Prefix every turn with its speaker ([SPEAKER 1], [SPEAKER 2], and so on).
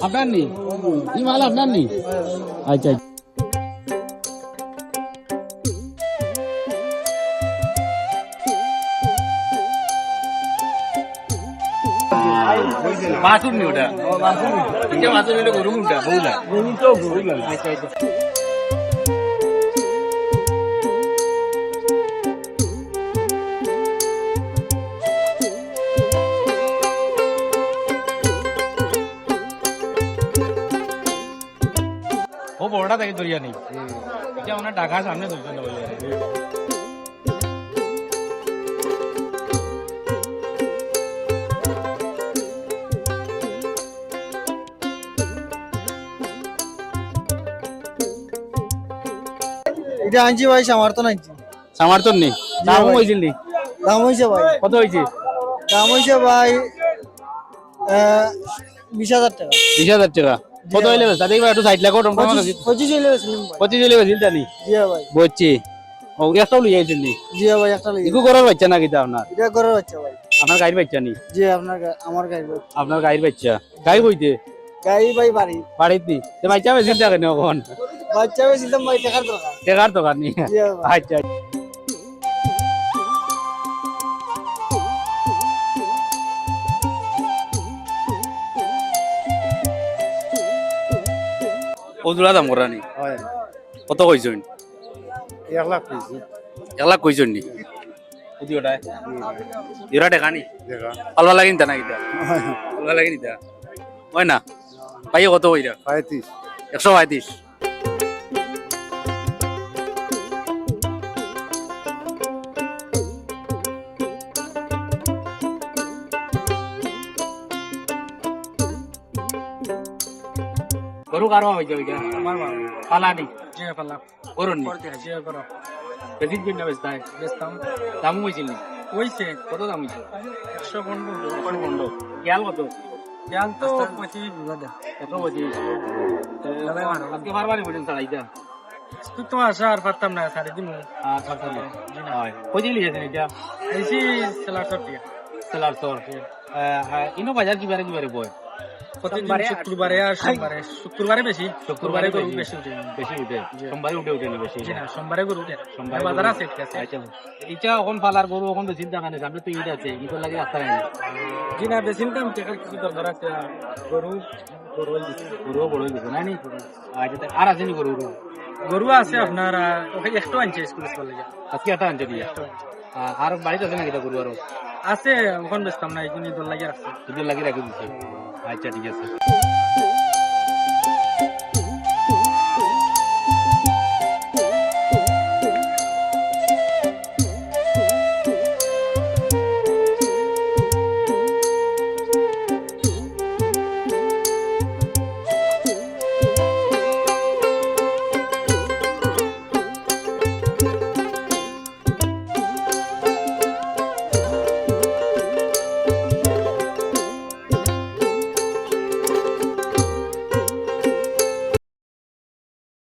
[SPEAKER 1] আপনার নি এই মাল আপনার নি আচ্ছা মাছুর নি ওটা মাছুর নিলে গরু মুখটা বউলা আচ্ছা আচ্ছা ও বড়টা থেকে দরিয়া নেই এটা ওনার ঢাকার সামনে ধরছে না
[SPEAKER 2] এটা আনছি ভাই সামার্থন আনছি।
[SPEAKER 1] সমর্থন নেই দাম হয়েছিল নি
[SPEAKER 2] দাম হয়েছে ভাই,
[SPEAKER 1] কত হয়েছে
[SPEAKER 2] দাম হয়েছে ভাই 20,000 টাকা।
[SPEAKER 1] 20,000 টাকা কত হইলে বেশ তাদের একটু সাইড লাগো
[SPEAKER 2] 25 হইলে বেশি ভাই।
[SPEAKER 1] 25 হইলে বেশি জানি
[SPEAKER 2] জি ভাই,
[SPEAKER 1] বুঝছি ও একটা লই আইছেন নি
[SPEAKER 2] জি ভাই একটা লাগে।
[SPEAKER 1] ইকু করার বাচ্চা নাকি তা আপনার
[SPEAKER 2] এটা করার বাচ্চা ভাই।
[SPEAKER 1] আপনার গাড়ির বাচ্চা নি
[SPEAKER 2] জি আমার গাড়ি ভাই।
[SPEAKER 1] আপনার গাড়ির বাচ্চা গাই কইতে
[SPEAKER 2] গাড়ি ভাই বাড়ি
[SPEAKER 1] বাড়িত নি তে বাচ্চা বেশি টাকা নি এখন
[SPEAKER 2] বাচ্চা বেশি দাম ভাই টাকার দরকার।
[SPEAKER 1] টাকার দোকান নি
[SPEAKER 2] জি ভাই।
[SPEAKER 1] আচ্ছা ওদুলা দাম করা নি
[SPEAKER 2] হয়
[SPEAKER 1] কত কইছেন
[SPEAKER 2] 1 লাখ কইছি।
[SPEAKER 1] 1 লাখ কইছেন নি ওদি ওটায় এরা টাকা নি
[SPEAKER 2] দেখা
[SPEAKER 1] আলবা লাগিন তা না কিটা আলবা লাগিন তা হয় না পাইয়ে কত কইরা
[SPEAKER 2] 35
[SPEAKER 1] 135 গরু কারো হইছে ওইটা
[SPEAKER 2] আমার মা
[SPEAKER 1] পালানি
[SPEAKER 2] জি পাল্লা
[SPEAKER 1] গরুন নি
[SPEAKER 2] করতে জি করো
[SPEAKER 1] বেশি কিনা বেচতা
[SPEAKER 2] বেচতাম
[SPEAKER 1] দাম হইছিল নি
[SPEAKER 2] হইছে
[SPEAKER 1] কত দাম হইছে
[SPEAKER 2] 115
[SPEAKER 1] বন্ধ গেল কত
[SPEAKER 2] জান তো 25 বুঝা দে
[SPEAKER 1] কত বজি আজকে বারবারই বলেন ছাড়াইতা
[SPEAKER 2] তুই তো আসা আর পারতাম না সাড়ে দিন
[SPEAKER 1] আচ্ছা আচ্ছা হয় কইলি লিয়েছেন এটা
[SPEAKER 2] এসি সেলার সব ঠিক
[SPEAKER 1] সেলার তোর ইনো বাজার কিবারে বয়
[SPEAKER 2] প্রতিদিন শুক্রবারে আর সোমবারে শুক্রবারে বেশি শুক্রবারে গরু বেশি উঠে
[SPEAKER 1] বেশি উঠে সোমবারে উঠে না বেশি
[SPEAKER 2] জি না সোমবারে গরু উঠে
[SPEAKER 1] সোমবারে
[SPEAKER 2] বাজার আছে ঠিক আছে
[SPEAKER 1] আচ্ছা এটা এখন পালার গরু এখন বেশি টাকা নেই সামনে তো ঈদ আছে ঈদের লাগে রাস্তা নেই
[SPEAKER 2] জি না বেশি দাম টাকার কিছু দরকার আছে গরু গরু
[SPEAKER 1] বড় হয়ে গেছে না নি আচ্ছা আর আছে নি গরু
[SPEAKER 2] গরু আছে আপনার ওকে একটু আনছে স্কুল স্কুল লাগে
[SPEAKER 1] আজকে একটা আনছে দিয়া আর বাড়িতে আছে নাকি গরু আরো
[SPEAKER 2] আছে ওখান বেচতাম না এই জন্য দল লাগিয়ে রাখছে
[SPEAKER 1] ঈদের লাগে রাখি দিচ্ছে আচ্ছা ঠিক আছে